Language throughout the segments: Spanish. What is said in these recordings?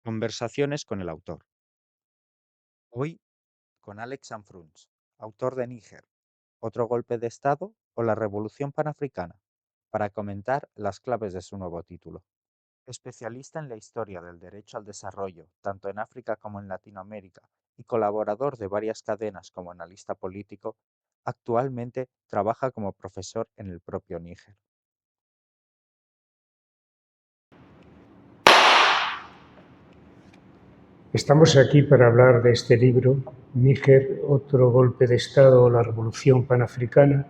Conversaciones con el autor. Hoy con Alex Sanfruns, autor de Níger, otro golpe de Estado o la Revolución Panafricana, para comentar las claves de su nuevo título. Especialista en la historia del derecho al desarrollo, tanto en África como en Latinoamérica, y colaborador de varias cadenas como analista político, actualmente trabaja como profesor en el propio Níger. Estamos aquí para hablar de este libro, Níger, otro golpe de Estado o la Revolución Panafricana,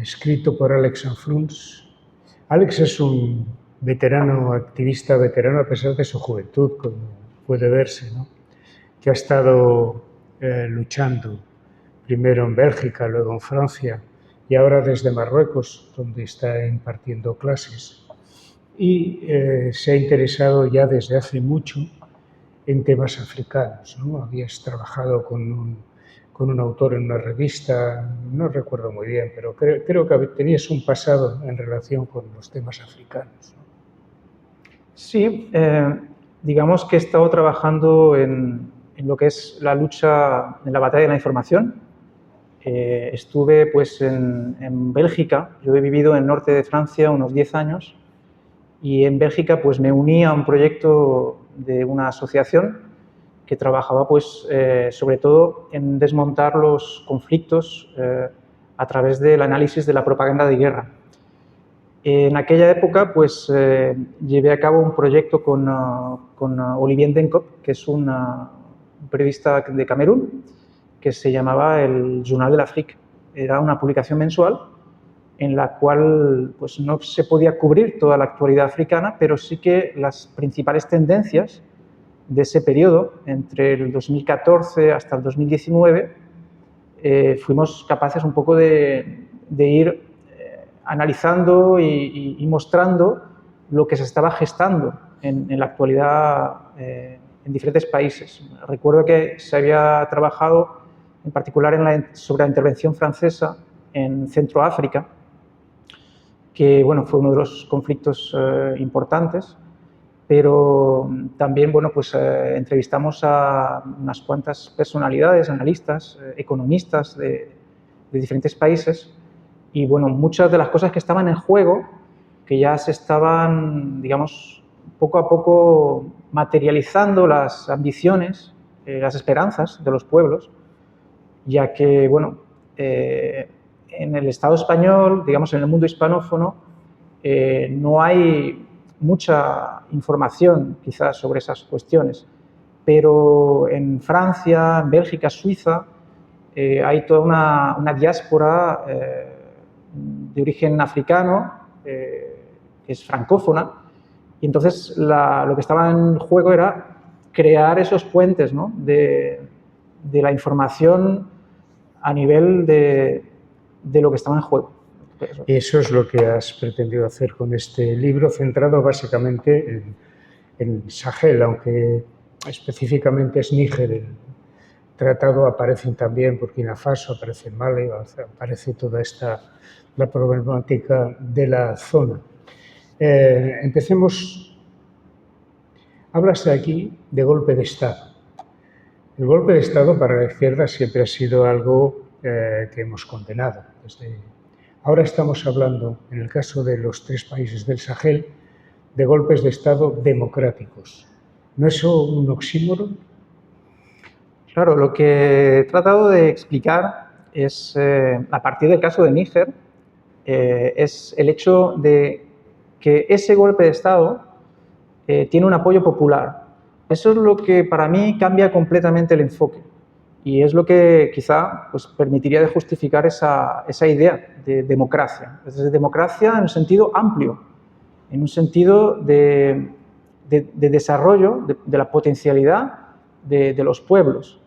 escrito por Alex Sanfruns. Alex es un veterano, activista veterano a pesar de su juventud, como puede verse, ¿no? Que ha estado luchando primero en Bélgica, luego en Francia y ahora desde Marruecos, donde está impartiendo clases. Y se ha interesado ya desde hace mucho en temas africanos, ¿no? Habías trabajado con un autor en una revista, no recuerdo muy bien, pero creo que tenías un pasado en relación con los temas africanos, ¿no? Sí, digamos que he estado trabajando en lo que es la lucha en la batalla de la información. Estuve pues en Bélgica, yo he vivido en el norte de Francia unos 10 años y en Bélgica pues me uní a un proyecto de una asociación que trabajaba pues sobre todo en desmontar los conflictos a través del análisis de la propaganda de guerra. En aquella época pues llevé a cabo un proyecto con Olivier Denkop, que es un periodista de Camerún, que se llamaba el Journal de l'Afrique. Era una publicación mensual en la cual pues, no se podía cubrir toda la actualidad africana, pero sí que las principales tendencias de ese periodo, entre el 2014 hasta el 2019, fuimos capaces un poco de ir analizando y mostrando lo que se estaba gestando en la actualidad en diferentes países. Recuerdo que se había trabajado en particular sobre la intervención francesa en Centroáfrica, que bueno, fue uno de los conflictos importantes, pero también bueno, pues, entrevistamos a unas cuantas personalidades, analistas, economistas de diferentes países y bueno, muchas de las cosas que estaban en juego, que ya se estaban, digamos, poco a poco materializando las ambiciones, las esperanzas de los pueblos, ya que, bueno, en el Estado español, digamos, en el mundo hispanófono, no hay mucha información quizás sobre esas cuestiones, pero en Francia, en Bélgica, Suiza, hay toda una diáspora de origen africano, que es francófona, y entonces lo que estaba en juego era crear esos puentes, ¿no? de la información a nivel de lo que estaba en juego. Y eso es lo que has pretendido hacer con este libro, centrado básicamente en Sahel, aunque específicamente es Níger. El tratado aparecen también Burkina Faso, aparece Mali, aparece toda la problemática de la zona. Empecemos. Hablas aquí de golpe de Estado. El golpe de Estado para la izquierda siempre ha sido algo que hemos condenado. Ahora estamos hablando, en el caso de los 3 países del Sahel, de golpes de Estado democráticos. ¿No es eso un oxímoron? Claro, lo que he tratado de explicar es, a partir del caso de Níger, es el hecho de que ese golpe de Estado tiene un apoyo popular. Eso es lo que para mí cambia completamente el enfoque y es lo que quizá pues, permitiría de justificar esa idea de democracia. Es decir, democracia en un sentido amplio, en un sentido de desarrollo de la potencialidad de los pueblos.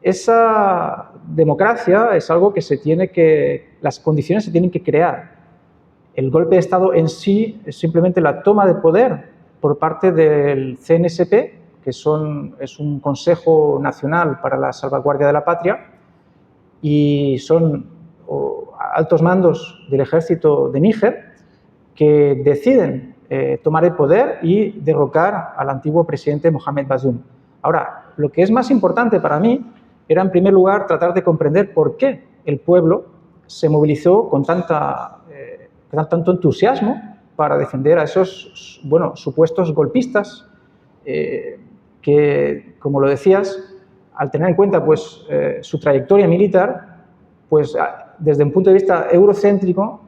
Esa democracia es algo que las condiciones se tienen que crear. El golpe de Estado en sí es simplemente la toma de poder por parte del CNSP, que es un Consejo Nacional para la Salvaguardia de la Patria, y son altos mandos del ejército de Níger que deciden tomar el poder y derrocar al antiguo presidente Mohamed Bazoum. Ahora, lo que es más importante para mí era, en primer lugar, tratar de comprender por qué el pueblo se movilizó con tanto entusiasmo para defender a esos, bueno, supuestos golpistas que, como lo decías, al tener en cuenta pues, su trayectoria militar, pues desde un punto de vista eurocéntrico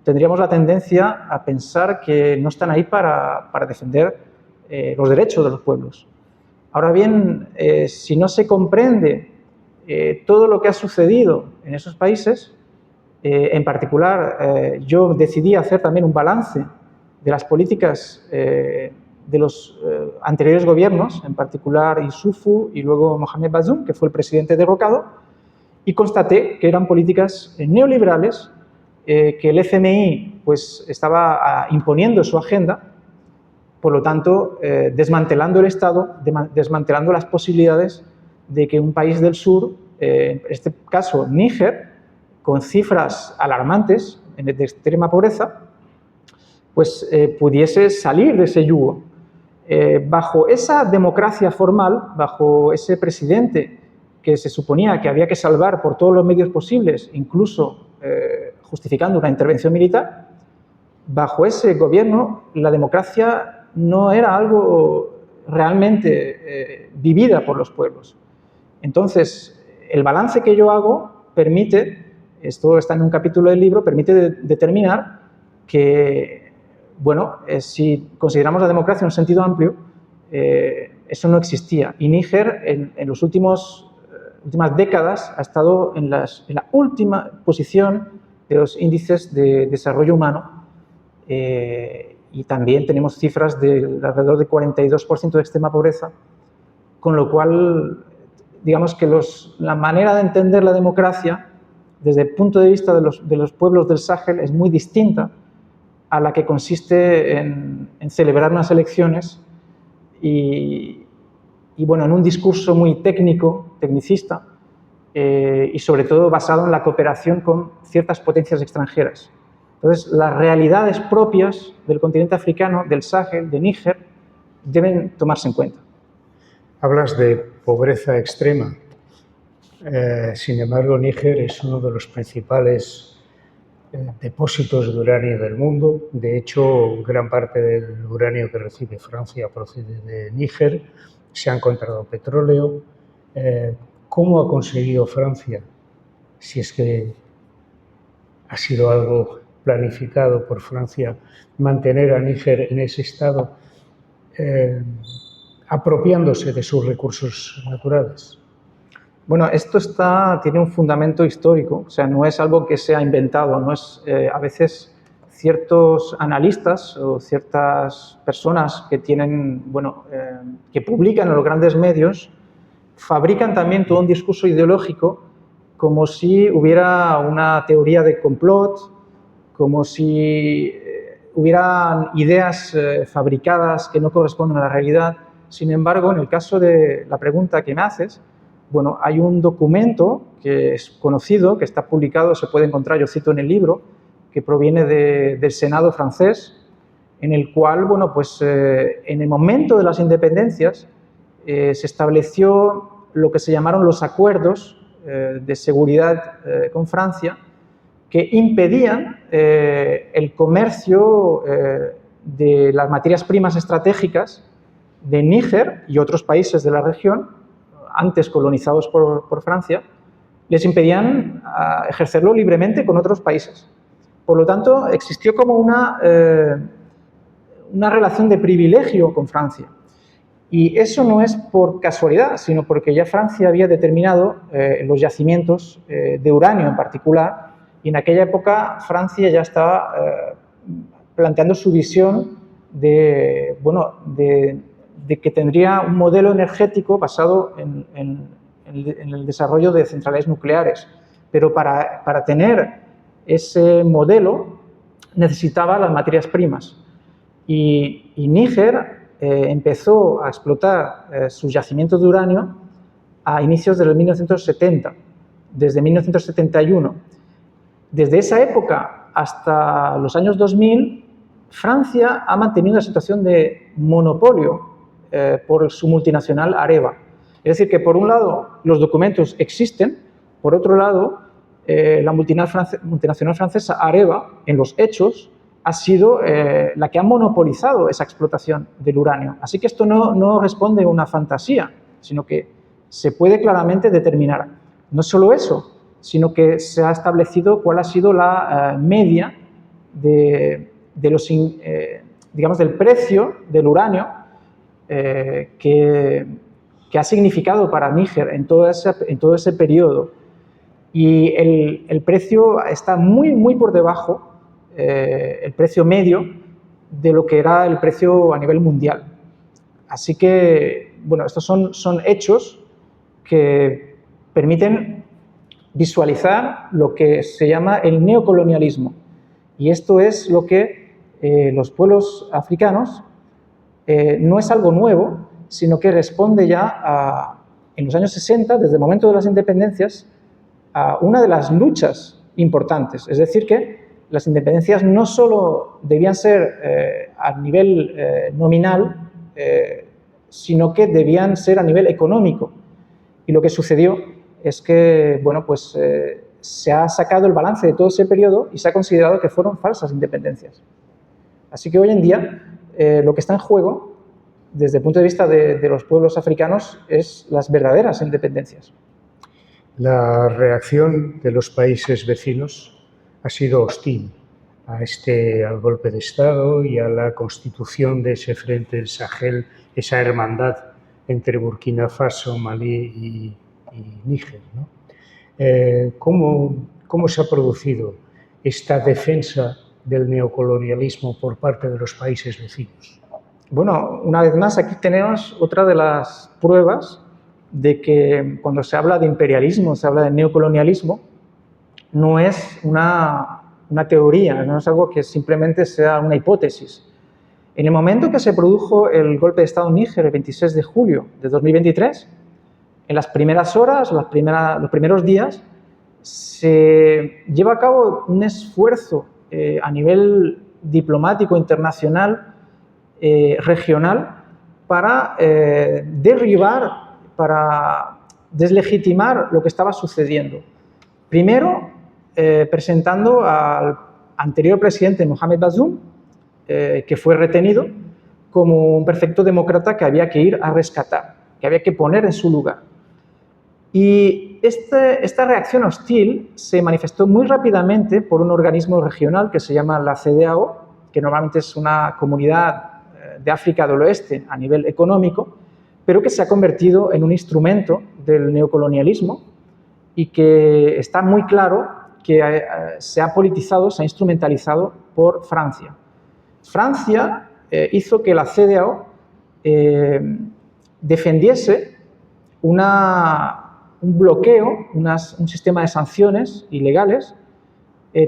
tendríamos la tendencia a pensar que no están ahí para defender los derechos de los pueblos. Ahora bien, si no se comprende todo lo que ha sucedido en esos países, en particular, yo decidí hacer también un balance de las políticas de los anteriores gobiernos, en particular Issoufou y luego Mohamed Bazoum, que fue el presidente derrocado, y constaté que eran políticas neoliberales, que el FMI pues, estaba imponiendo su agenda, por lo tanto, desmantelando el Estado, desmantelando las posibilidades de que un país del sur, en este caso Níger, con cifras alarmantes de extrema pobreza, pues pudiese salir de ese yugo. Bajo esa democracia formal, bajo ese presidente que se suponía que había que salvar por todos los medios posibles, incluso justificando una intervención militar, bajo ese gobierno la democracia no era algo realmente vivida por los pueblos. Entonces, el balance que yo hago permite, esto está en un capítulo del libro, permite determinar que, bueno, si consideramos la democracia en un sentido amplio, eso no existía. Y Níger, en las últimas décadas, ha estado en la última posición de los índices de desarrollo humano, y también tenemos cifras de alrededor de 42% de extrema pobreza, con lo cual, digamos que la manera de entender la democracia desde el punto de vista de los pueblos del Sahel es muy distinta a la que consiste en celebrar unas elecciones y bueno, en un discurso muy tecnicista, y sobre todo basado en la cooperación con ciertas potencias extranjeras. Entonces, las realidades propias del continente africano, del Sahel, de Níger, deben tomarse en cuenta. Hablas de pobreza extrema. Sin embargo, Níger es uno de los principales depósitos de uranio del mundo. De hecho, gran parte del uranio que recibe Francia procede de Níger. Se ha encontrado petróleo. ¿Cómo ha conseguido Francia, si es que ha sido algo planificado por Francia, mantener a Níger en ese estado, apropiándose de sus recursos naturales? Bueno, esto tiene un fundamento histórico, o sea, no es algo que se ha inventado, no es, a veces ciertos analistas o ciertas personas que tienen, bueno, que publican en los grandes medios, fabrican también todo un discurso ideológico como si hubiera una teoría de complot, como si hubieran ideas fabricadas que no corresponden a la realidad. Sin embargo, en el caso de la pregunta que me haces, bueno, hay un documento que es conocido, que está publicado, se puede encontrar, yo cito en el libro, que proviene del Senado francés, en el cual, bueno, pues en el momento de las independencias se estableció lo que se llamaron los acuerdos de seguridad con Francia, que impedían el comercio de las materias primas estratégicas de Níger y otros países de la región, antes colonizados por Francia, les impedían ejercerlo libremente con otros países. Por lo tanto, existió como una relación de privilegio con Francia. Y eso no es por casualidad, sino porque ya Francia había determinado los yacimientos de uranio en particular, y en aquella época Francia ya estaba planteando su visión de que tendría un modelo energético basado en el desarrollo de centrales nucleares. Pero para tener ese modelo necesitaba las materias primas. Y Níger empezó a explotar sus yacimientos de uranio a inicios de los 1970, desde 1971. Desde esa época hasta los años 2000, Francia ha mantenido una situación de monopolio por su multinacional Areva. Es decir, que por un lado los documentos existen, por otro lado la multinacional francesa Areva, en los hechos, ha sido la que ha monopolizado esa explotación del uranio. Así que esto no responde a una fantasía, sino que se puede claramente determinar. No solo eso, sino que se ha establecido cuál ha sido la media digamos, del precio del uranio que ha significado para Níger en todo ese periodo. Y el precio está muy por debajo, el precio medio, de lo que era el precio a nivel mundial. Así que, bueno, estos son hechos que permiten visualizar lo que se llama el neocolonialismo. Y esto es lo que los pueblos africanos no es algo nuevo, sino que responde ya en los años 60, desde el momento de las independencias, a una de las luchas importantes. Es decir, que las independencias no solo debían ser a nivel nominal, sino que debían ser a nivel económico. Y lo que sucedió es que, bueno, pues se ha sacado el balance de todo ese periodo y se ha considerado que fueron falsas independencias. Así que hoy en día lo que está en juego, desde el punto de vista de los pueblos africanos, es las verdaderas independencias. La reacción de los países vecinos ha sido hostil al golpe de Estado y a la constitución de ese Frente del Sahel, esa hermandad entre Burkina Faso, Malí y Níger, ¿no? ¿Cómo se ha producido esta defensa del neocolonialismo por parte de los países vecinos? Bueno, una vez más, aquí tenemos otra de las pruebas de que cuando se habla de imperialismo, se habla de neocolonialismo, no es una teoría, no es algo que simplemente sea una hipótesis. En el momento que se produjo el golpe de Estado en Níger, el 26 de julio de 2023, en las primeras horas, los primeros días, se lleva a cabo un esfuerzo a nivel diplomático internacional, regional, para derribar, para deslegitimar lo que estaba sucediendo. Primero, presentando al anterior presidente Mohamed Bazoum, que fue retenido, como un perfecto demócrata que había que ir a rescatar, que había que poner en su lugar. Y esta reacción hostil se manifestó muy rápidamente por un organismo regional que se llama la CEDEAO, que normalmente es una comunidad de África del Oeste a nivel económico, pero que se ha convertido en un instrumento del neocolonialismo y que está muy claro que se ha politizado, se ha instrumentalizado por Francia. Francia hizo que la CEDEAO defendiese un bloqueo, un sistema de sanciones ilegales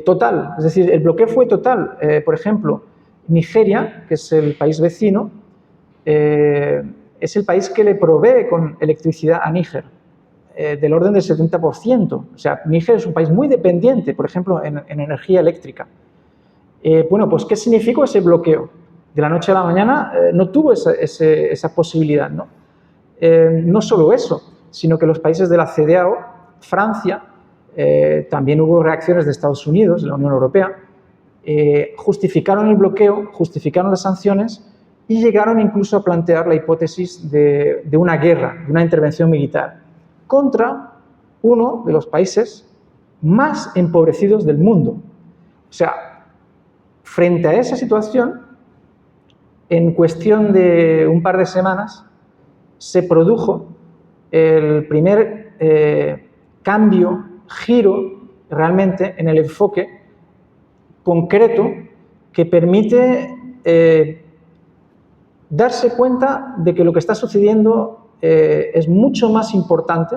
total. Es decir, el bloqueo fue total. Por ejemplo, Nigeria, que es el país vecino, es el país que le provee con electricidad a Níger, del orden del 70%. O sea, Níger es un país muy dependiente, por ejemplo, en energía eléctrica. Bueno, pues, ¿qué significó ese bloqueo? De la noche a la mañana no tuvo esa posibilidad, ¿no? No solo eso, sino que los países de la CEDEAO, Francia, también hubo reacciones de Estados Unidos, de la Unión Europea, justificaron el bloqueo, justificaron las sanciones y llegaron incluso a plantear la hipótesis de una guerra, de una intervención militar, contra uno de los países más empobrecidos del mundo. O sea, frente a esa situación, en cuestión de un par de semanas, se produjo el primer cambio, giro realmente en el enfoque concreto que permite darse cuenta de que lo que está sucediendo es mucho más importante,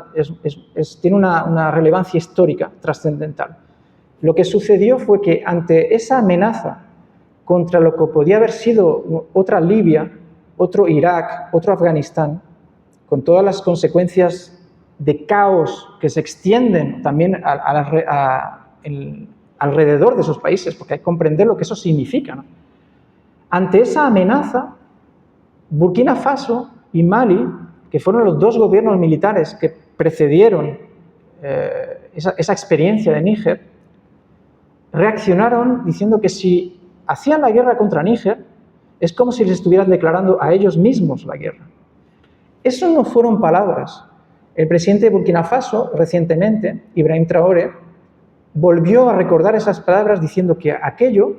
tiene una relevancia histórica trascendental. Lo que sucedió fue que ante esa amenaza contra lo que podía haber sido otra Libia, otro Irak, otro Afganistán, con todas las consecuencias de caos que se extienden también alrededor de esos países, porque hay que comprender lo que eso significa, ¿no? Ante esa amenaza, Burkina Faso y Mali, que fueron los dos gobiernos militares que precedieron esa experiencia de Níger, reaccionaron diciendo que si hacían la guerra contra Níger, es como si les estuvieran declarando a ellos mismos la guerra. Eso no fueron palabras. El presidente de Burkina Faso, recientemente, Ibrahim Traoré, volvió a recordar esas palabras diciendo que aquello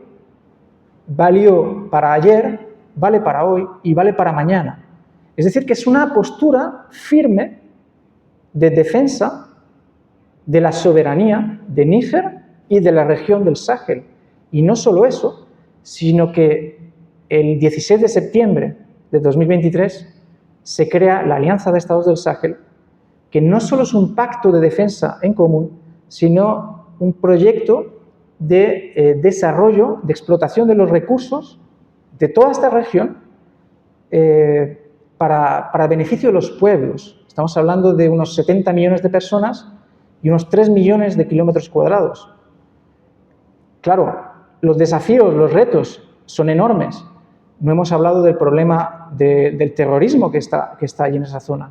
valió para ayer, vale para hoy y vale para mañana. Es decir, que es una postura firme de defensa de la soberanía de Níger y de la región del Sahel. Y no solo eso, sino que el 16 de septiembre de 2023 se crea la Alianza de Estados del Sahel, que no solo es un pacto de defensa en común, sino un proyecto de desarrollo, de explotación de los recursos de toda esta región para beneficio de los pueblos. Estamos hablando de unos 70 millones de personas y unos 3 millones de kilómetros cuadrados. Claro, los desafíos, los retos son enormes. No hemos hablado del problema del terrorismo que está ahí en esa zona.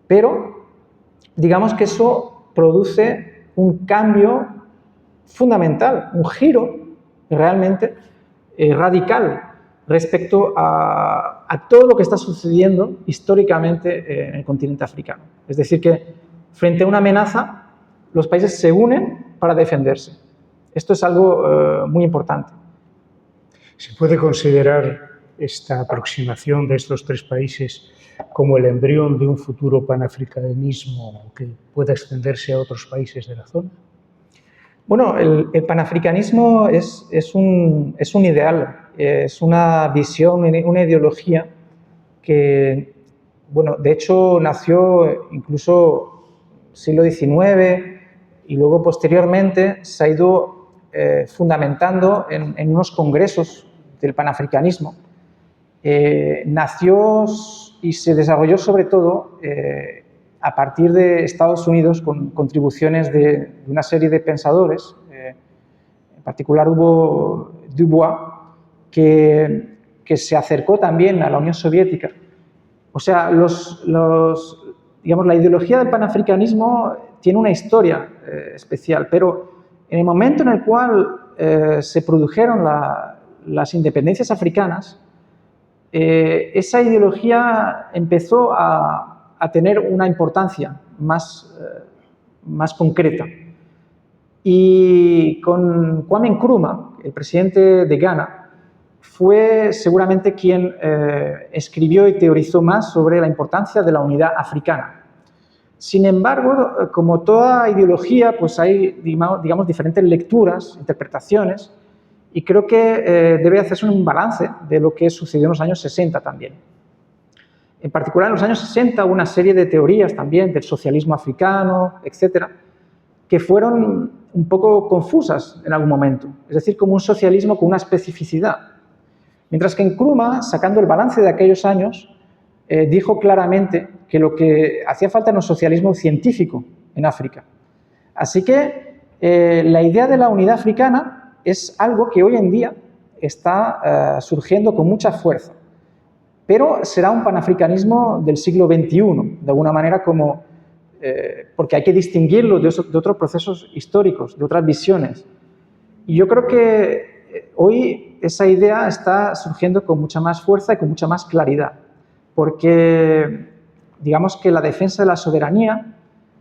Pero digamos que eso produce un cambio fundamental, un giro realmente radical respecto a todo lo que está sucediendo históricamente en el continente africano. Es decir, que frente a una amenaza, los países se unen para defenderse. Esto es algo muy importante. ¿Se puede considerar esta aproximación de estos tres países como el embrión de un futuro panafricanismo que pueda extenderse a otros países de la zona? Bueno, el panafricanismo es un ideal, es una visión, una ideología que, bueno, de hecho nació incluso siglo XIX y luego posteriormente se ha ido fundamentando en unos congresos del panafricanismo. Nació y se desarrolló sobre todo a partir de Estados Unidos con contribuciones de una serie de pensadores. En particular hubo Dubois, que se acercó también a la Unión Soviética. O sea, digamos, la ideología del panafricanismo tiene una historia especial, pero en el momento en el cual se produjeron las independencias africanas, esa ideología empezó a tener una importancia más concreta. Y con Kwame Nkrumah, el presidente de Ghana, fue seguramente quien escribió y teorizó más sobre la importancia de la unidad africana. Sin embargo, como toda ideología, pues hay, digamos, diferentes lecturas, interpretaciones, y creo que debe hacerse un balance de lo que sucedió en los años 60 también. En particular, en los años 60 hubo una serie de teorías también del socialismo africano, etcétera, que fueron un poco confusas en algún momento, es decir, como un socialismo con una especificidad. Mientras que Nkrumah, sacando el balance de aquellos años, dijo claramente que lo que hacía falta era un socialismo científico en África. Así que la idea de la unidad africana es algo que hoy en día está surgiendo con mucha fuerza, pero será un panafricanismo del siglo XXI, de alguna manera porque hay que distinguirlo de otros procesos históricos, de otras visiones. Y yo creo que hoy esa idea está surgiendo con mucha más fuerza y con mucha más claridad, porque digamos que la defensa de la soberanía,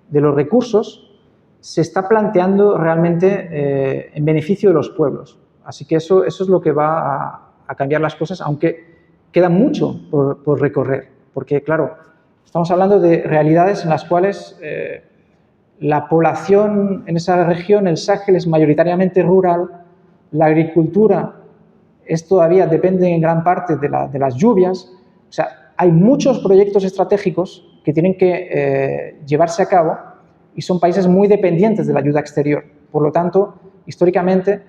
de los recursos, se está planteando realmente en beneficio de los pueblos. Así que eso es lo que va a cambiar las cosas, aunque queda mucho por recorrer, porque claro, estamos hablando de realidades en las cuales la población en esa región, el Sahel, es mayoritariamente rural, la agricultura todavía depende en gran parte de las lluvias. O sea, hay muchos proyectos estratégicos que tienen que llevarse a cabo y son países muy dependientes de la ayuda exterior. Por lo tanto, históricamente,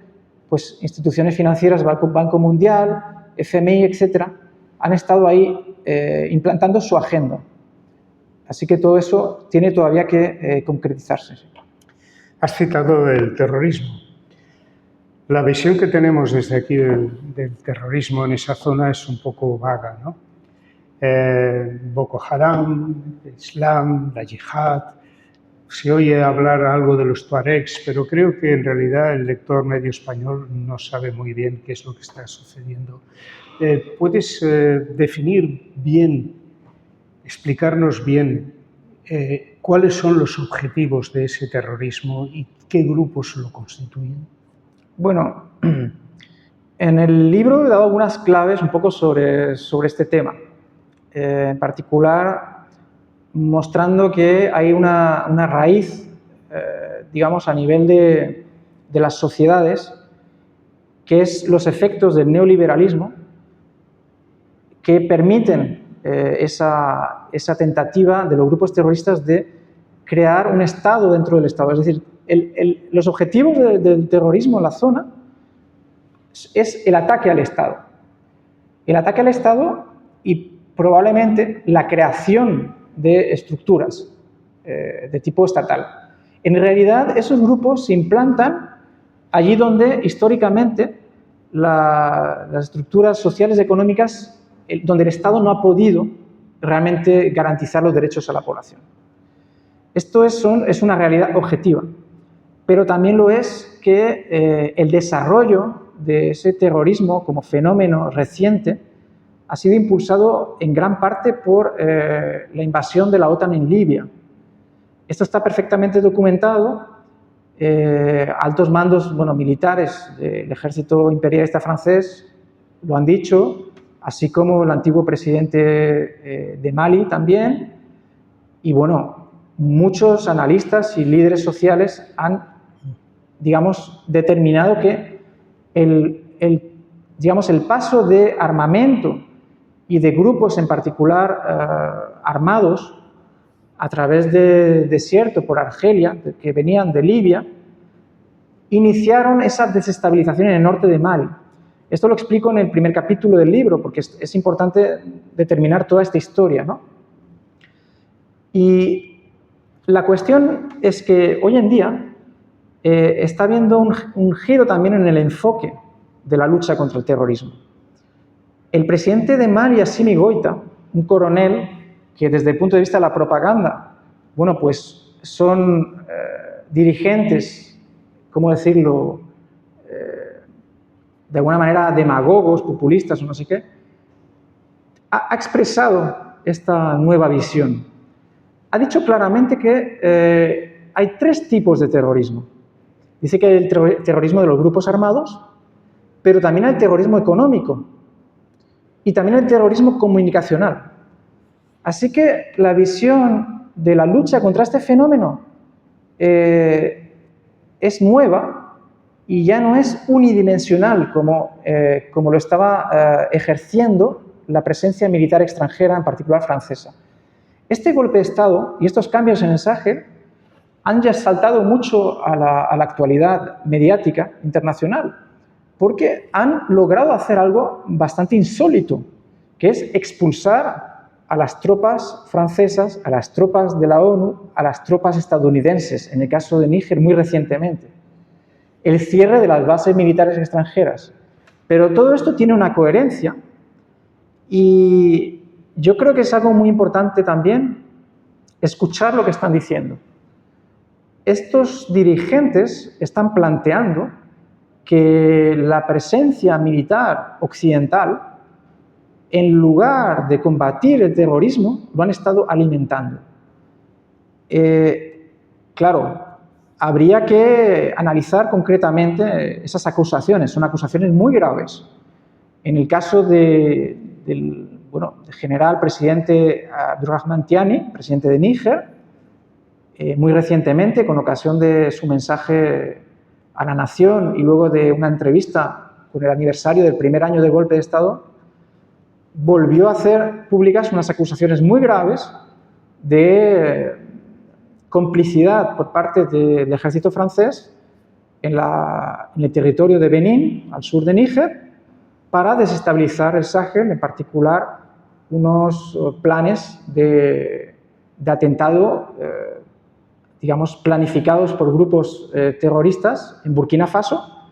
pues instituciones financieras, Banco Mundial, FMI, etcétera, han estado ahí implantando su agenda. Así que todo eso tiene todavía que concretizarse. Has citado el terrorismo. La visión que tenemos desde aquí del terrorismo en esa zona es un poco vaga, ¿no? Boko Haram, Islam, la yihad. Se oye hablar algo de los tuaregs, pero creo que en realidad el lector medio español no sabe muy bien qué es lo que está sucediendo. ¿Puedes definir bien, explicarnos bien cuáles son los objetivos de ese terrorismo y qué grupos lo constituyen? Bueno, en el libro he dado algunas claves un poco sobre este tema. En particular, mostrando que hay una raíz, digamos, a nivel de las sociedades, que es los efectos del neoliberalismo, que permiten esa tentativa de los grupos terroristas de crear un Estado dentro del Estado. Es decir, los objetivos del terrorismo en la zona es el ataque al Estado. El ataque al Estado y probablemente la creación de estructuras de tipo estatal. En realidad, esos grupos se implantan allí donde históricamente las estructuras sociales y económicas, donde el Estado no ha podido realmente garantizar los derechos a la población. Esto es una realidad objetiva, pero también lo es que el desarrollo de ese terrorismo como fenómeno reciente ha sido impulsado en gran parte por la invasión de la OTAN en Libia. Esto está perfectamente documentado. Altos mandos militares del ejército imperialista francés lo han dicho, así como el antiguo presidente de Mali también. Y bueno, muchos analistas y líderes sociales han, digamos, determinado que el paso de armamento y de grupos en particular armados a través del desierto por Argelia, que venían de Libia, iniciaron esa desestabilización en el norte de Mali. Esto lo explico en el primer capítulo del libro, porque es importante determinar toda esta historia, ¿no? Y la cuestión es que hoy en día está habiendo un giro también en el enfoque de la lucha contra el terrorismo. El presidente de Mali, Assimi Goïta, un coronel que desde el punto de vista de la propaganda, bueno, pues son dirigentes, ¿cómo decirlo?, de alguna manera demagogos, populistas o no sé qué, ha expresado esta nueva visión. Ha dicho claramente que hay tres tipos de terrorismo. Dice que hay el terrorismo de los grupos armados, pero también hay el terrorismo económico y también el terrorismo comunicacional. Así que la visión de la lucha contra este fenómeno es nueva y ya no es unidimensional como lo estaba ejerciendo la presencia militar extranjera, en particular francesa. Este golpe de Estado y estos cambios en el Sahel han ya saltado mucho a la actualidad mediática internacional, porque han logrado hacer algo bastante insólito, que es expulsar a las tropas francesas, a las tropas de la ONU, a las tropas estadounidenses, en el caso de Níger muy recientemente. El cierre de las bases militares extranjeras. Pero todo esto tiene una coherencia y yo creo que es algo muy importante también escuchar lo que están diciendo. Estos dirigentes están planteando que la presencia militar occidental, en lugar de combatir el terrorismo, lo han estado alimentando. Claro, habría que analizar concretamente esas acusaciones. Son acusaciones muy graves. En el caso del general presidente Abdurrahman Tiani, presidente de Níger, muy recientemente, con ocasión de su mensaje a la nación y luego de una entrevista con el aniversario del primer año del golpe de Estado, volvió a hacer públicas unas acusaciones muy graves de complicidad por parte del ejército francés en el territorio de Benín, al sur de Níger, para desestabilizar el Sahel, en particular unos planes de atentado, digamos, planificados por grupos terroristas en Burkina Faso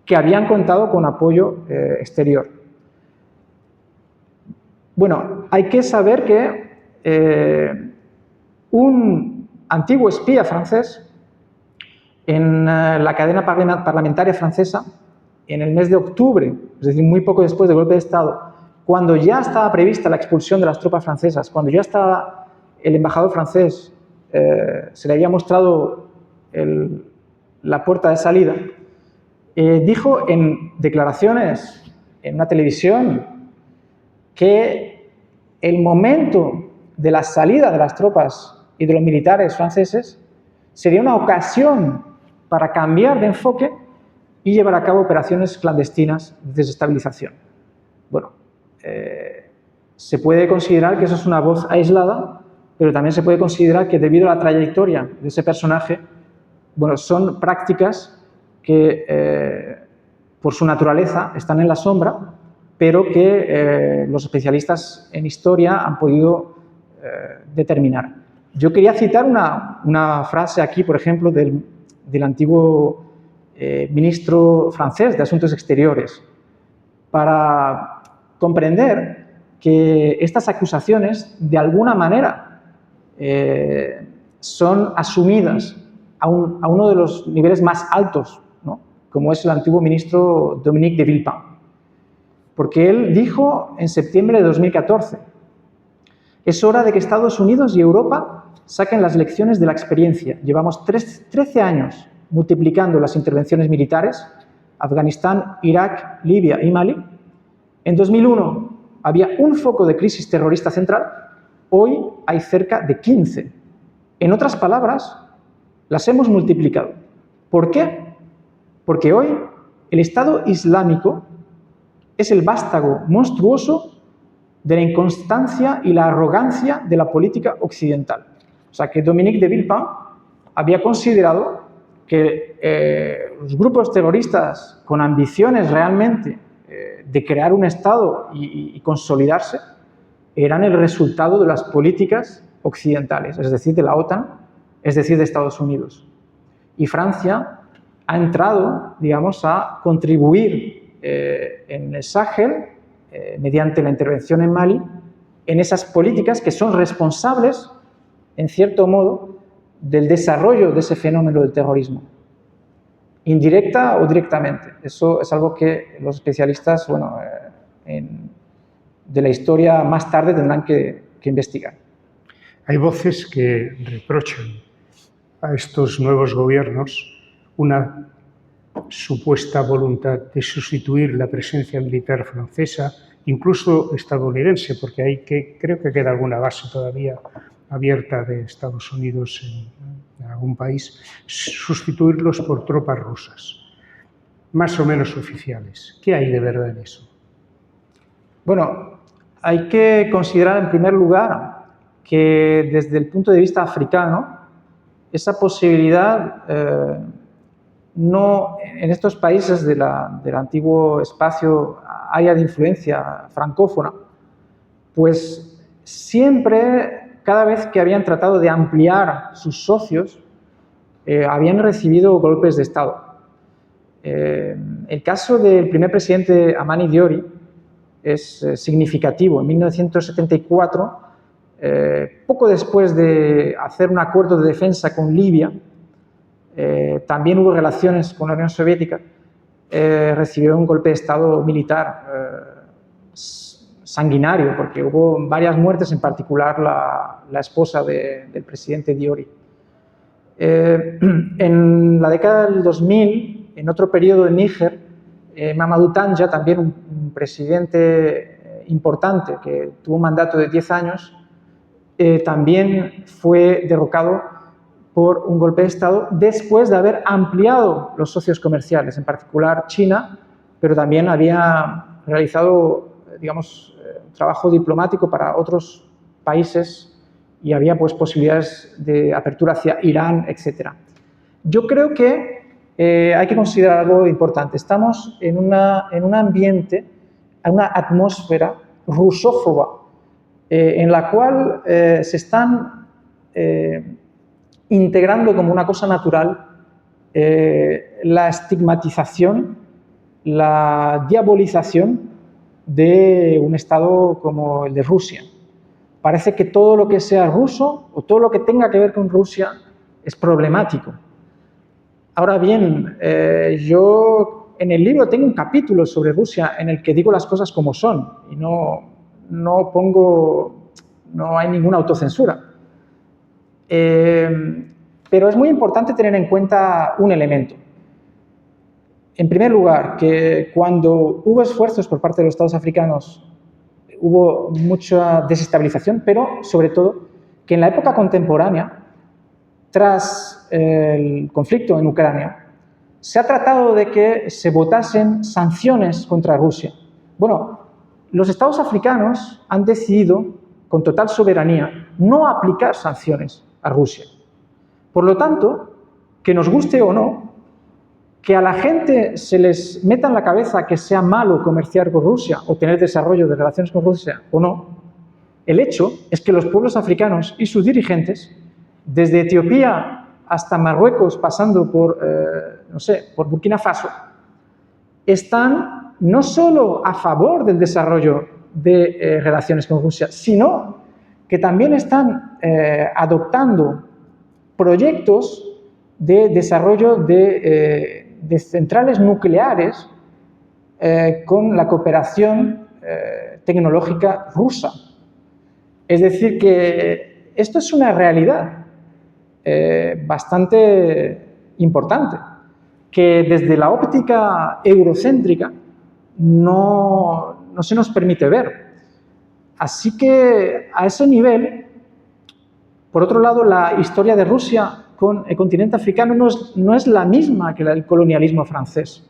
que habían contado con apoyo exterior. Bueno, hay que saber que un antiguo espía francés en la cadena parlamentaria francesa, en el mes de octubre, es decir, muy poco después del golpe de Estado, cuando ya estaba prevista la expulsión de las tropas francesas, cuando ya estaba el embajador francés, se le había mostrado la puerta de salida, dijo en declaraciones en una televisión que el momento de la salida de las tropas y de los militares franceses sería una ocasión para cambiar de enfoque y llevar a cabo operaciones clandestinas de desestabilización. Bueno, se puede considerar que eso es una voz aislada, pero también se puede considerar que debido a la trayectoria de ese personaje, bueno, son prácticas que por su naturaleza están en la sombra, pero que los especialistas en historia han podido determinar. Yo quería citar una frase aquí, por ejemplo, del antiguo ministro francés de Asuntos Exteriores, para comprender que estas acusaciones, de alguna manera, son asumidas a uno de los niveles más altos, ¿no? Como es el antiguo ministro Dominique de Villepin. Porque él dijo en septiembre de 2014, es hora de que Estados Unidos y Europa saquen las lecciones de la experiencia. Llevamos 13 años multiplicando las intervenciones militares, Afganistán, Irak, Libia y Mali. En 2001 había un foco de crisis terrorista central, hoy hay cerca de 15. En otras palabras, las hemos multiplicado. ¿Por qué? Porque hoy el Estado Islámico es el vástago monstruoso de la inconstancia y la arrogancia de la política occidental. O sea, que Dominique de Villepin había considerado que los grupos terroristas con ambiciones realmente de crear un Estado y consolidarse eran el resultado de las políticas occidentales, es decir, de la OTAN, es decir, de Estados Unidos. Y Francia ha entrado, digamos, a contribuir en el Sahel, mediante la intervención en Mali, en esas políticas que son responsables, en cierto modo, del desarrollo de ese fenómeno del terrorismo, indirecta o directamente. Eso es algo que los especialistas, bueno, de la historia más tarde tendrán que investigar. Hay voces que reprochan a estos nuevos gobiernos una supuesta voluntad de sustituir la presencia militar francesa, incluso estadounidense, porque creo que queda alguna base todavía abierta de Estados Unidos en algún país, sustituirlos por tropas rusas, más o menos oficiales. ¿Qué hay de verdad en eso? Bueno, hay que considerar en primer lugar que desde el punto de vista africano, esa posibilidad no, en estos países del antiguo espacio, área de influencia francófona, pues siempre, cada vez que habían tratado de ampliar sus socios, habían recibido golpes de Estado. El caso del primer presidente Amani Diori es significativo. En 1974, poco después de hacer un acuerdo de defensa con Libia, también hubo relaciones con la Unión Soviética, recibió un golpe de Estado militar sanguinario, porque hubo varias muertes, en particular la esposa del presidente Diori. En la década del 2000, en otro periodo en Níger, Mamadou Tanja, también un presidente importante que tuvo un mandato de 10 años, también fue derrocado por un golpe de Estado después de haber ampliado los socios comerciales, en particular China, pero también había realizado, digamos, trabajo diplomático para otros países y había pues posibilidades de apertura hacia Irán, etc. Yo creo que hay que considerar algo importante. Estamos en un ambiente, en una atmósfera rusófoba, en la cual se están integrando como una cosa natural la estigmatización la diabolización de un Estado como el de Rusia. Parece que todo lo que sea ruso o todo lo que tenga que ver con Rusia es problemático. Ahora bien, yo en el libro tengo un capítulo sobre Rusia en el que digo las cosas como son y no hay ninguna autocensura. Pero es muy importante tener en cuenta un elemento. En primer lugar, que cuando hubo esfuerzos por parte de los estados africanos, hubo mucha desestabilización, pero sobre todo que en la época contemporánea, tras el conflicto en Ucrania, se ha tratado de que se votasen sanciones contra Rusia. Bueno, los estados africanos han decidido, con total soberanía, no aplicar sanciones a Rusia. Por lo tanto, que nos guste o no, que a la gente se les meta en la cabeza que sea malo comerciar con Rusia o tener desarrollo de relaciones con Rusia o no, el hecho es que los pueblos africanos y sus dirigentes, desde Etiopía hasta Marruecos, pasando por, por Burkina Faso, están no solo a favor del desarrollo de relaciones con Rusia, sino que también están adoptando proyectos de desarrollo de centrales nucleares con la cooperación tecnológica rusa. Es decir, que esto es una realidad bastante importante, que desde la óptica eurocéntrica no se nos permite ver. Así que a ese nivel, por otro lado, la historia de Rusia con el continente africano no es la misma que el colonialismo francés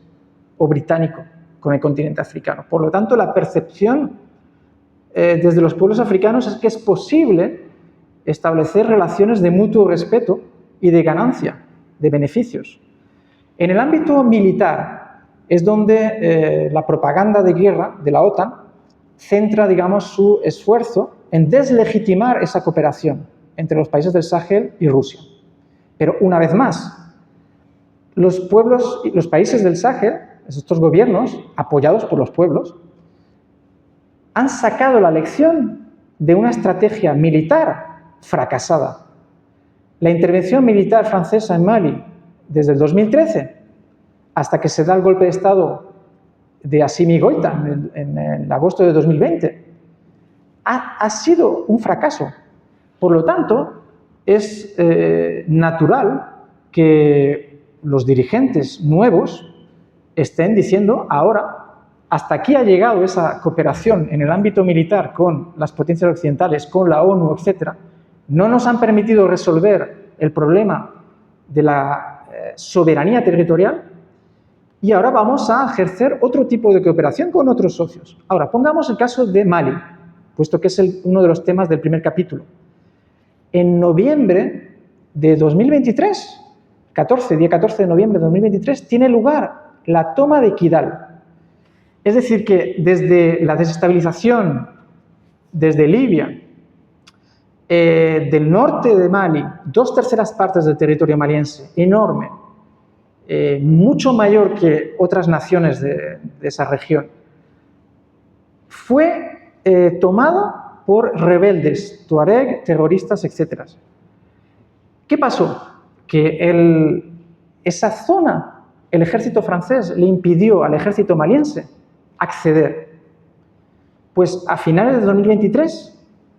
o británico con el continente africano. Por lo tanto, la percepción desde los pueblos africanos es que es posible establecer relaciones de mutuo respeto y de ganancia, de beneficios. En el ámbito militar es donde la propaganda de guerra de la OTAN centra, digamos, su esfuerzo en deslegitimar esa cooperación entre los países del Sahel y Rusia. Pero una vez más, los países del Sahel, estos gobiernos apoyados por los pueblos, han sacado la lección de una estrategia militar fracasada. La intervención militar francesa en Mali desde el 2013 hasta que se da el golpe de Estado de Assimi Goïta en agosto de 2020 ha sido un fracaso. Por lo tanto, es natural que los dirigentes nuevos estén diciendo ahora, hasta aquí ha llegado esa cooperación en el ámbito militar con las potencias occidentales, con la ONU, etc. No nos han permitido resolver el problema de la soberanía territorial y ahora vamos a ejercer otro tipo de cooperación con otros socios. Ahora, pongamos el caso de Mali, puesto que es uno de los temas del primer capítulo. En noviembre de 2023, día 14 de noviembre de 2023, tiene lugar la toma de Kidal. Es decir, que desde la desestabilización, desde Libia, del norte de Mali, 2/3 partes del territorio maliense, enorme, mucho mayor que otras naciones de esa región, fue tomada por rebeldes, tuareg, terroristas, etc. ¿Qué pasó? Que esa zona, el ejército francés le impidió al ejército maliense acceder. Pues a finales de 2023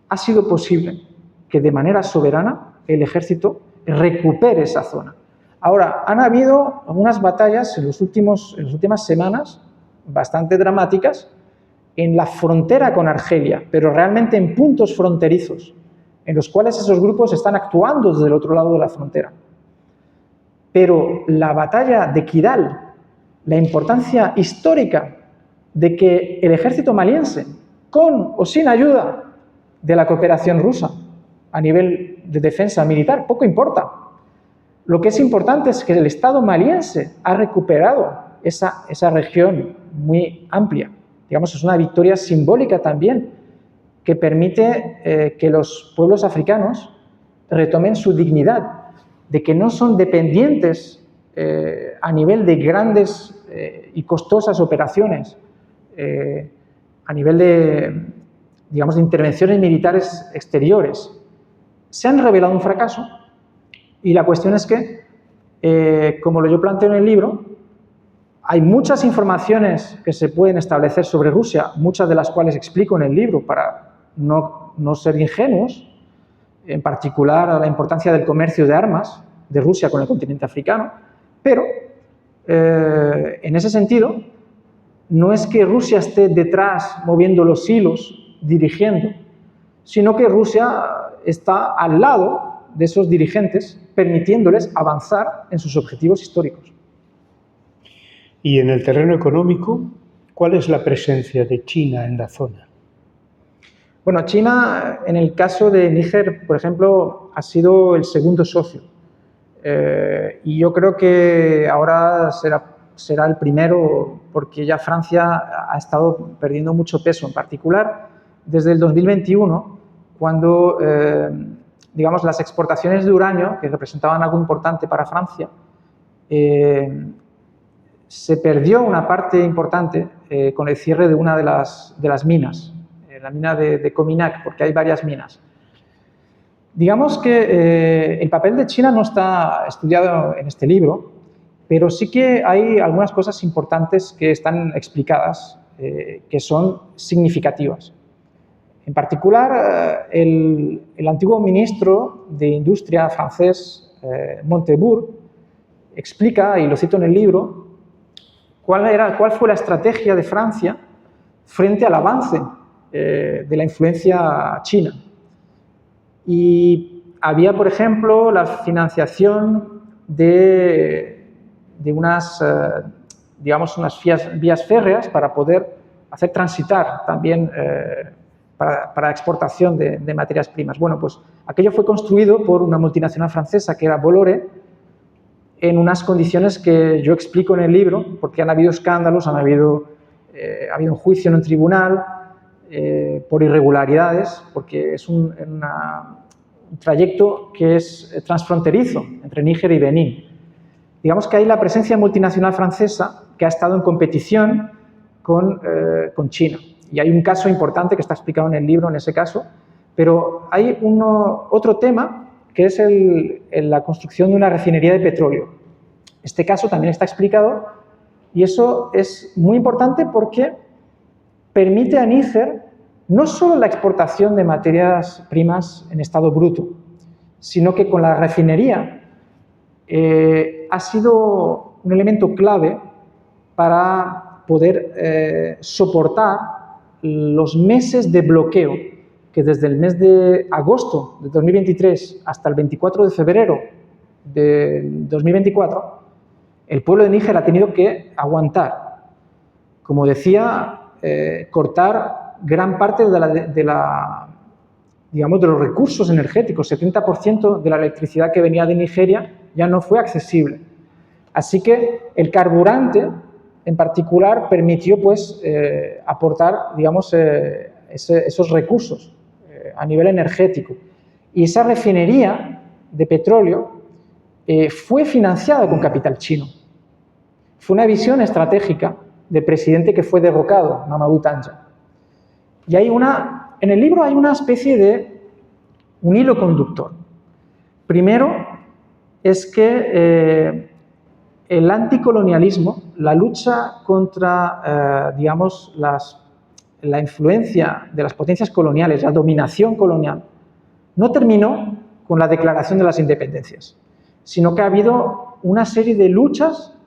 ha sido posible que de manera soberana el ejército recupere esa zona. Ahora, han habido algunas batallas en las últimas semanas bastante dramáticas en la frontera con Argelia, pero realmente en puntos fronterizos, en los cuales esos grupos están actuando desde el otro lado de la frontera. Pero la batalla de Kidal, la importancia histórica de que el ejército maliense, con o sin ayuda de la cooperación rusa a nivel de defensa militar, poco importa. Lo que es importante es que el Estado maliense ha recuperado esa región muy amplia. Digamos, es una victoria simbólica también que permite que los pueblos africanos retomen su dignidad, de que no son dependientes a nivel de grandes y costosas operaciones a nivel de, digamos, de intervenciones militares exteriores se han revelado un fracaso, y la cuestión es que, como yo planteo en el libro, hay muchas informaciones que se pueden establecer sobre Rusia, muchas de las cuales explico en el libro para no ser ingenuos, en particular la importancia del comercio de armas de Rusia con el continente africano, pero en ese sentido no es que Rusia esté detrás moviendo los hilos, dirigiendo, sino que Rusia está al lado de esos dirigentes, permitiéndoles avanzar en sus objetivos históricos. Y en el terreno económico, ¿cuál es la presencia de China en la zona? Bueno, China, en el caso de Níger, por ejemplo, ha sido el segundo socio. Y yo creo que ahora será el primero, porque ya Francia ha estado perdiendo mucho peso, en particular desde el 2021, cuando digamos, las exportaciones de uranio, que representaban algo importante para Francia, se perdió una parte importante con el cierre de una de las minas, la mina de Cominac, porque hay varias minas. Digamos que el papel de China no está estudiado en este libro, pero sí que hay algunas cosas importantes que están explicadas, que son significativas. En particular, el antiguo ministro de Industria francés, Montebourg, explica, y lo cito en el libro, cuál fue la estrategia de Francia frente al avance de la influencia china. Y había, por ejemplo, la financiación de unas, digamos, unas vías férreas para poder hacer transitar también para exportación de materias primas. Bueno, pues aquello fue construido por una multinacional francesa que era Bolloré, en unas condiciones que yo explico en el libro, porque han habido escándalos, ha habido un juicio en un tribunal por irregularidades, porque es un trayecto que es transfronterizo entre Níger y Benín. Digamos que hay la presencia multinacional francesa que ha estado en competición con China. Y hay un caso importante que está explicado en el libro en ese caso, pero hay otro tema que es la construcción de una refinería de petróleo. Este caso también está explicado y eso es muy importante porque permite a Níger no solo la exportación de materias primas en estado bruto, sino que con la refinería ha sido un elemento clave para poder soportar los meses de bloqueo que desde el mes de agosto de 2023 hasta el 24 de febrero de 2024, el pueblo de Níger ha tenido que aguantar. Como decía, cortar gran parte digamos, de los recursos energéticos. 70% de la electricidad que venía de Nigeria ya no fue accesible. Así que el carburante, en particular, permitió pues, aportar, digamos, esos recursos a nivel energético. Y esa refinería de petróleo fue financiada con capital chino. Fue una visión estratégica del presidente que fue derrocado, Mamadou Tanja. Y en el libro hay una especie de un hilo conductor. Primero es que el anticolonialismo, la lucha contra, digamos, la influencia de las potencias coloniales, la dominación colonial, no terminó con la declaración de las independencias, sino que ha habido una serie de luchas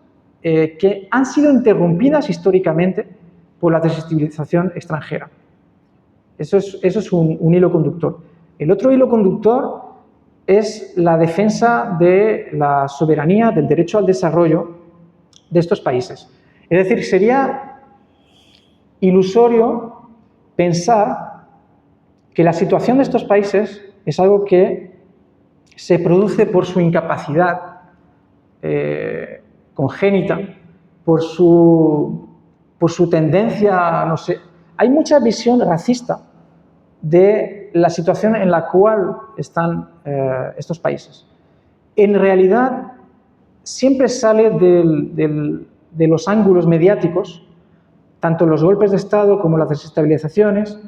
que han sido interrumpidas históricamente por la desestabilización extranjera. Eso es un hilo conductor. El otro hilo conductor es la defensa de la soberanía, del derecho al desarrollo de estos países. Es decir, sería ilusorio pensar que la situación de estos países es algo que se produce por su incapacidad congénita, por su tendencia, no sé. Hay mucha visión racista de la situación en la cual están estos países. En realidad, siempre sale de los ángulos mediáticos, tanto los golpes de Estado como las desestabilizaciones,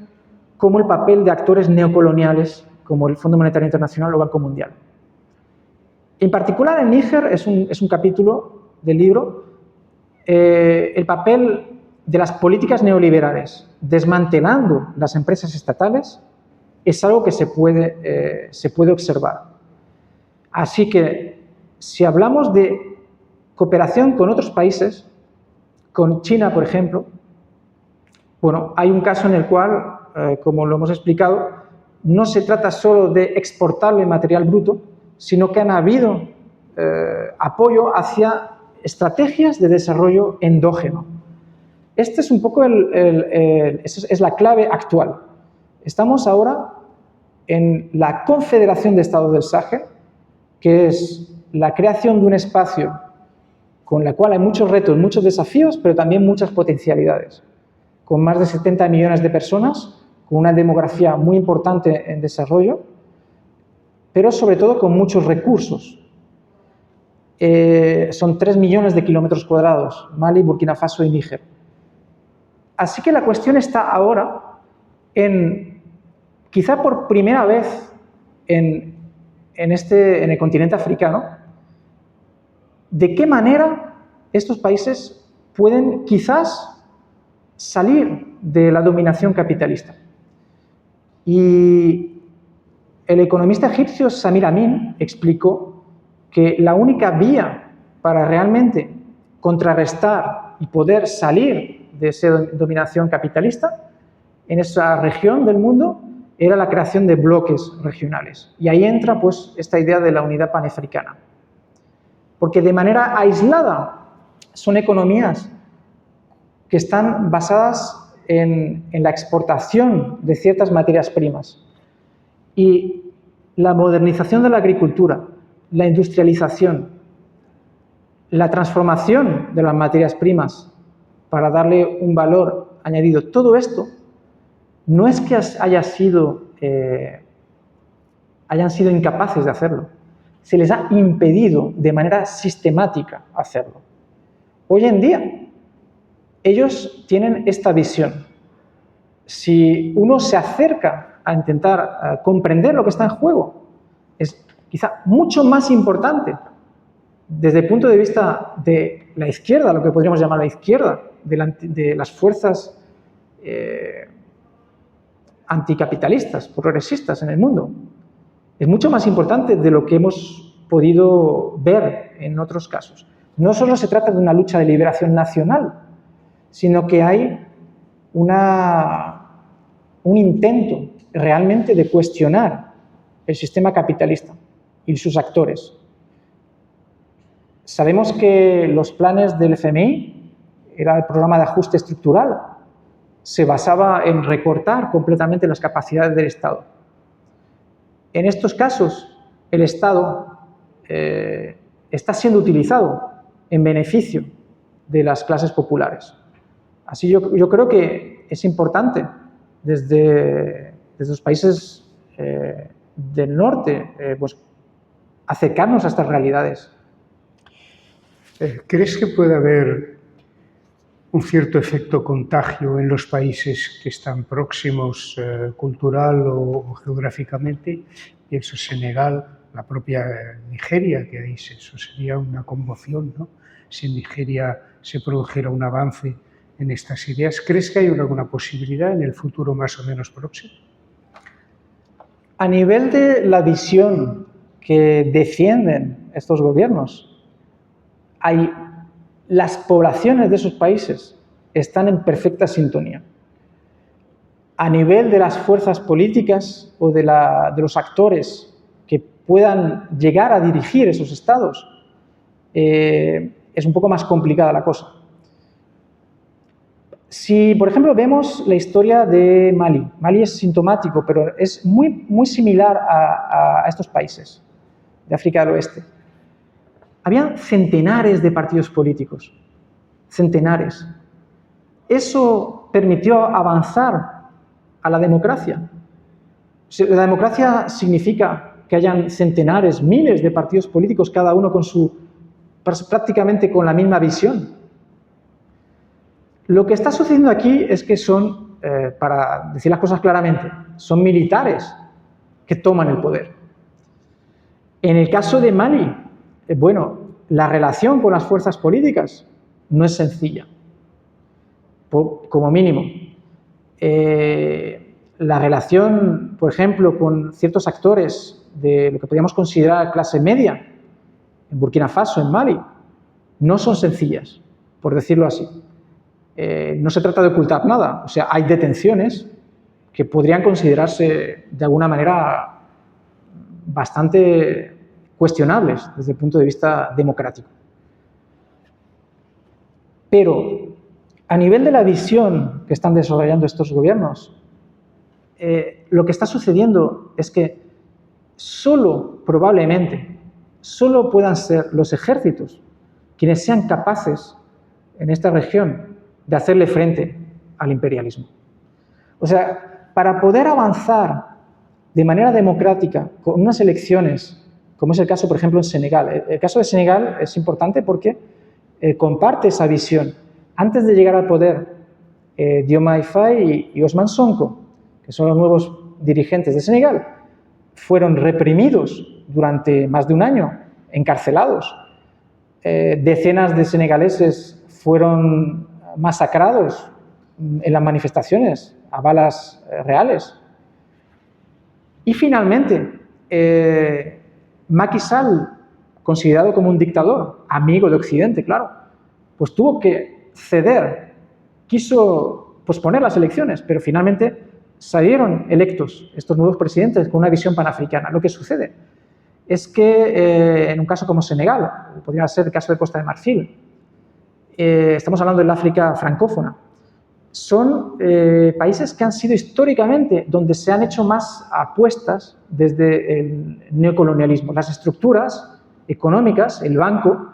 como el papel de actores neocoloniales como el Fondo Monetario Internacional o Banco Mundial. En particular, en Níger es un capítulo del libro, el papel de las políticas neoliberales desmantelando las empresas estatales es algo que se puede observar. Así que, si hablamos de cooperación con otros países, con China, por ejemplo, bueno, hay un caso en el cual, como lo hemos explicado, no se trata solo de exportarle material bruto, sino que han habido apoyo hacia estrategias de desarrollo endógeno. Este es un poco es la clave actual. Estamos ahora en la Confederación de Estados del Sáhel, que es la creación de un espacio con la cual hay muchos retos, muchos desafíos, pero también muchas potencialidades, con más de 70 millones de personas, con una demografía muy importante en desarrollo, pero sobre todo con muchos recursos. Son 3 millones de kilómetros cuadrados, Mali, Burkina Faso y Níger. Así que la cuestión está ahora en, quizá por primera vez en el continente africano, de qué manera estos países pueden quizás salir de la dominación capitalista. Y el economista egipcio Samir Amin explicó que la única vía para realmente contrarrestar y poder salir de esa dominación capitalista en esa región del mundo era la creación de bloques regionales. Y ahí entra pues esta idea de la unidad panafricana. Porque de manera aislada son economías que están basadas en la exportación de ciertas materias primas. Y la modernización de la agricultura, la industrialización, la transformación de las materias primas para darle un valor añadido, todo esto no es que hayan sido incapaces de hacerlo, se les ha impedido de manera sistemática hacerlo. Hoy en día, ellos tienen esta visión. Si uno se acerca a intentar comprender lo que está en juego, es quizá mucho más importante desde el punto de vista de la izquierda, lo que podríamos llamar la izquierda, de las fuerzas anticapitalistas, progresistas en el mundo. Es mucho más importante de lo que hemos podido ver en otros casos. No solo se trata de una lucha de liberación nacional, sino que hay un intento realmente de cuestionar el sistema capitalista y sus actores. Sabemos que los planes del FMI, era el programa de ajuste estructural, se basaba en recortar completamente las capacidades del Estado. En estos casos, el Estado está siendo utilizado en beneficio de las clases populares. Así yo creo que es importante desde los países del norte pues, acercarnos a estas realidades. ¿Crees que puede haber un cierto efecto contagio en los países que están próximos cultural o geográficamente? Pienso Senegal, la propia Nigeria, que ahí eso sería una conmoción, ¿no? Si en Nigeria se produjera un avance en estas ideas. ¿Crees que hay alguna posibilidad en el futuro más o menos próximo? A nivel de la visión que defienden estos gobiernos, las poblaciones de esos países están en perfecta sintonía. A nivel de las fuerzas políticas o de los actores que puedan llegar a dirigir esos estados, es un poco más complicada la cosa. Si, por ejemplo, vemos la historia de Mali, Mali es sintomático, pero es muy, muy similar a estos países de África del Oeste. Habían centenares de partidos políticos, centenares. Eso permitió avanzar a la democracia. La democracia significa que hayan miles de partidos políticos, cada uno prácticamente con la misma visión. Lo que está sucediendo aquí es que son, para decir las cosas claramente, son militares que toman el poder. En el caso de Mali, bueno, la relación con las fuerzas políticas no es sencilla, como mínimo. La relación, por ejemplo, con ciertos actores de lo que podríamos considerar clase media, en Burkina Faso, en Mali, no son sencillas, por decirlo así. No se trata de ocultar nada, o sea, hay detenciones que podrían considerarse de alguna manera bastante cuestionables desde el punto de vista democrático. Pero a nivel de la visión que están desarrollando estos gobiernos, lo que está sucediendo es que probablemente, solo puedan ser los ejércitos quienes sean capaces en esta región de hacerle frente al imperialismo. O sea, para poder avanzar de manera democrática con unas elecciones, como es el caso, por ejemplo, en Senegal. El caso de Senegal es importante porque comparte esa visión. Antes de llegar al poder, Diomaye Faye y Ousmane Sonko, que son los nuevos dirigentes de Senegal, fueron reprimidos durante más de un año, encarcelados. Decenas de senegaleses fueron masacrados en las manifestaciones a balas reales. Y finalmente, Macky Sall, considerado como un dictador, amigo de Occidente, claro, pues tuvo que ceder, quiso posponer las elecciones, pero finalmente salieron electos estos nuevos presidentes con una visión panafricana. Lo que sucede es que en un caso como Senegal, podría ser el caso de Costa de Marfil, estamos hablando del África francófona, son países que han sido históricamente donde se han hecho más apuestas desde el neocolonialismo. Las estructuras económicas, el banco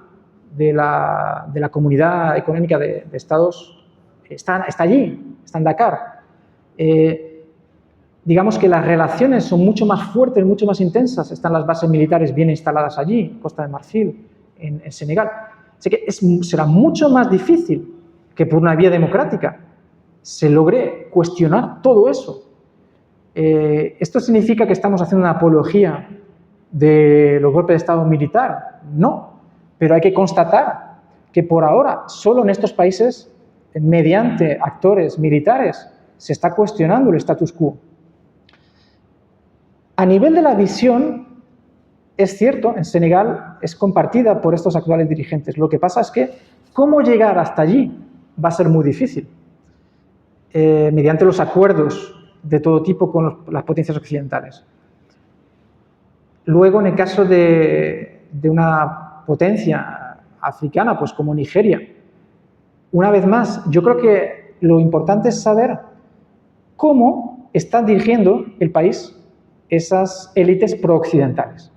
de la Comunidad Económica de Estados está allí, está en Dakar. Digamos que las relaciones son mucho más fuertes, mucho más intensas. Están las bases militares bien instaladas allí, Costa de Marfil, en Senegal. Así que será mucho más difícil que por una vía democrática se logre cuestionar todo eso. ¿Esto significa que estamos haciendo una apología de los golpes de Estado militar? No, pero hay que constatar que por ahora, solo en estos países, mediante actores militares, se está cuestionando el status quo. A nivel de la visión, es cierto, en Senegal es compartida por estos actuales dirigentes. Lo que pasa es que cómo llegar hasta allí va a ser muy difícil. Mediante los acuerdos de todo tipo con las potencias occidentales. Luego, en el caso de una potencia africana, pues como Nigeria, una vez más, yo creo que lo importante es saber cómo están dirigiendo el país esas élites pro-occidentales.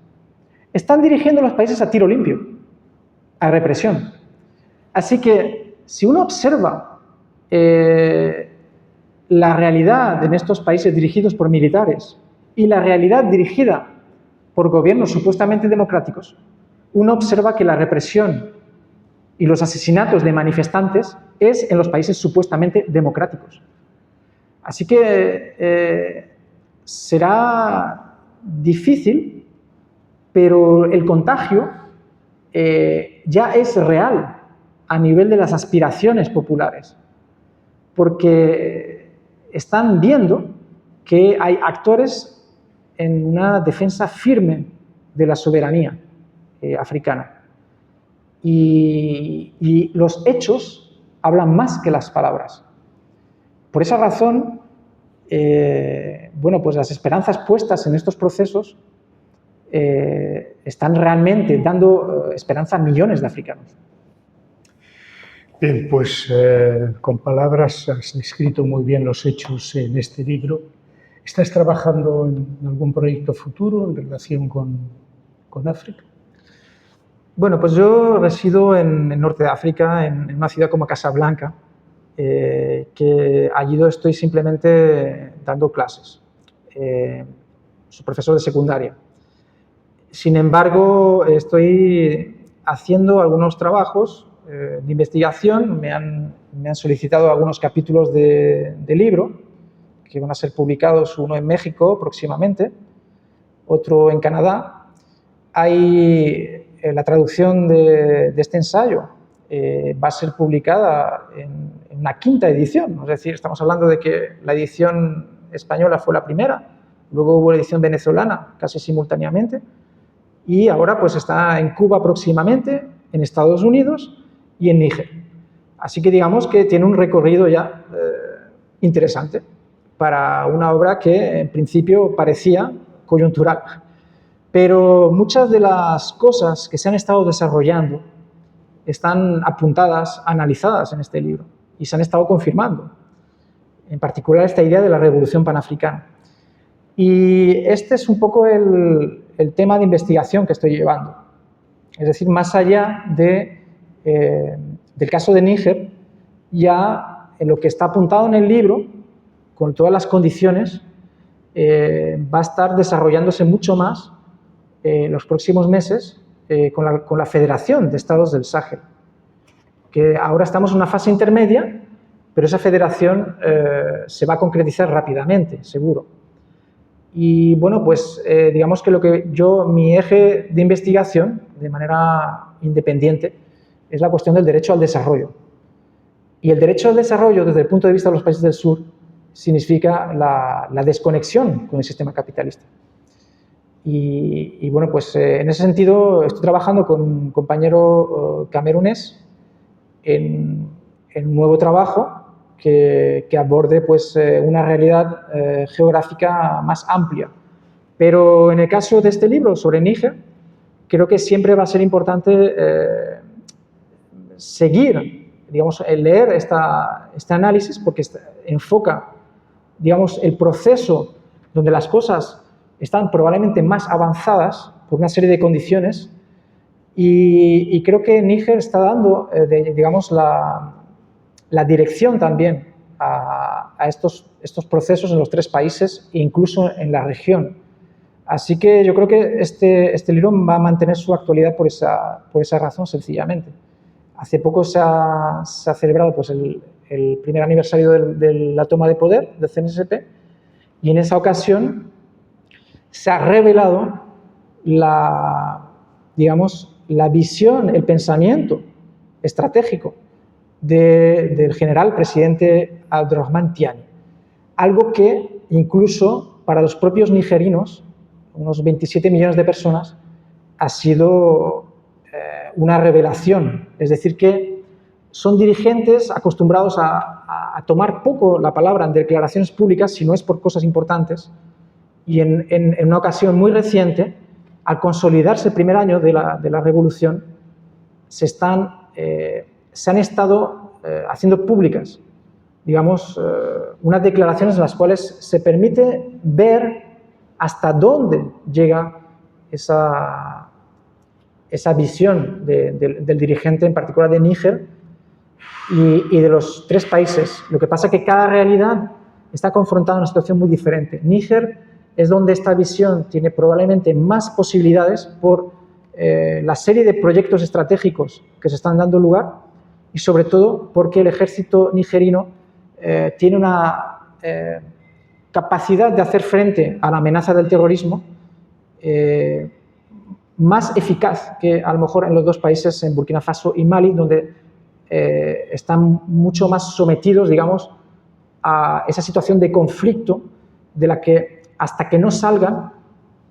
Están dirigiendo los países a tiro limpio, a represión. Así que, si uno observa la realidad en estos países dirigidos por militares y la realidad dirigida por gobiernos supuestamente democráticos, uno observa que la represión y los asesinatos de manifestantes es en los países supuestamente democráticos. Así que será difícil, pero el contagio ya es real a nivel de las aspiraciones populares, porque están viendo que hay actores en una defensa firme de la soberanía africana. Y los hechos hablan más que las palabras. Por esa razón, bueno, pues las esperanzas puestas en estos procesos están realmente dando esperanza a millones de africanos. Bien, pues con palabras has descrito muy bien los hechos en este libro. ¿Estás trabajando en algún proyecto futuro en relación con África? Bueno, pues yo resido en el norte de África, en una ciudad como Casablanca, que allí estoy simplemente dando clases. Soy profesor de secundaria. Sin embargo, estoy haciendo algunos trabajos de investigación me han solicitado algunos capítulos de libro que van a ser publicados, uno en México próximamente, otro en Canadá. Hay la traducción de este ensayo va a ser publicada en una quinta edición, es decir, estamos hablando de que la edición española fue la primera, luego hubo la edición venezolana casi simultáneamente, y ahora pues está en Cuba próximamente, en Estados Unidos y en Níger. Así que digamos que tiene un recorrido ya interesante para una obra que en principio parecía coyuntural. Pero muchas de las cosas que se han estado desarrollando están apuntadas, analizadas en este libro y se han estado confirmando. En particular esta idea de la revolución panafricana. Y este es un poco el tema de investigación que estoy llevando. Es decir, más allá del caso de Níger, ya en lo que está apuntado en el libro, con todas las condiciones, va a estar desarrollándose mucho más en los próximos meses con la Federación de Estados del Sáhel, que ahora estamos en una fase intermedia, pero esa federación se va a concretizar rápidamente, seguro. Y bueno, pues digamos que mi eje de investigación, de manera independiente, es la cuestión del derecho al desarrollo. Y el derecho al desarrollo, desde el punto de vista de los países del sur, significa la desconexión con el sistema capitalista. Y bueno, pues en ese sentido estoy trabajando con un compañero camerunés en un nuevo trabajo que aborde pues, una realidad geográfica más amplia. Pero en el caso de este libro sobre Níger, creo que siempre va a ser importante seguir, digamos, leer este análisis porque enfoca, digamos, el proceso donde las cosas están probablemente más avanzadas por una serie de condiciones y creo que Níger está dando, digamos, la dirección también a estos procesos en los tres países e incluso en la región. Así que yo creo que este libro va a mantener su actualidad por esa razón, sencillamente. Hace poco se ha celebrado pues, el primer aniversario de la toma de poder del CNSP y en esa ocasión se ha revelado digamos, la visión, el pensamiento estratégico del general presidente Abdurrahman Tiani. Algo que incluso para los propios nigerinos, unos 27 millones de personas, ha sido una revelación. Es decir, que son dirigentes acostumbrados a tomar poco la palabra en declaraciones públicas si no es por cosas importantes. Y en una ocasión muy reciente, al consolidarse el primer año de la revolución, se han estado haciendo públicas, digamos, unas declaraciones en las cuales se permite ver hasta dónde llega esa visión del dirigente, en particular de Níger y de los tres países. Lo que pasa es que cada realidad está confrontada a una situación muy diferente. Níger es donde esta visión tiene probablemente más posibilidades por la serie de proyectos estratégicos que se están dando lugar y sobre todo porque el ejército nigerino tiene una capacidad de hacer frente a la amenaza del terrorismo más eficaz que a lo mejor en los dos países, en Burkina Faso y Mali, donde están mucho más sometidos, digamos, a esa situación de conflicto de la que hasta que no salgan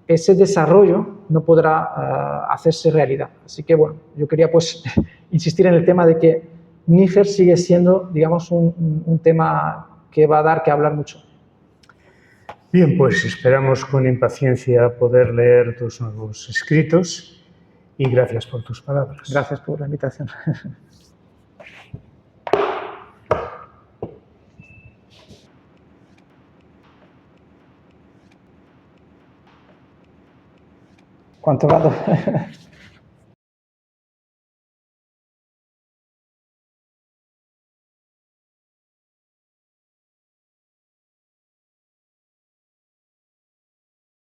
ese desarrollo no podrá hacerse realidad. Así que bueno, yo quería pues insistir en el tema de que Níger sigue siendo, digamos, un tema que va a dar que hablar mucho. Bien, pues esperamos con impaciencia poder leer tus nuevos escritos y gracias por tus palabras. Gracias por la invitación. ¿Cuánto rato?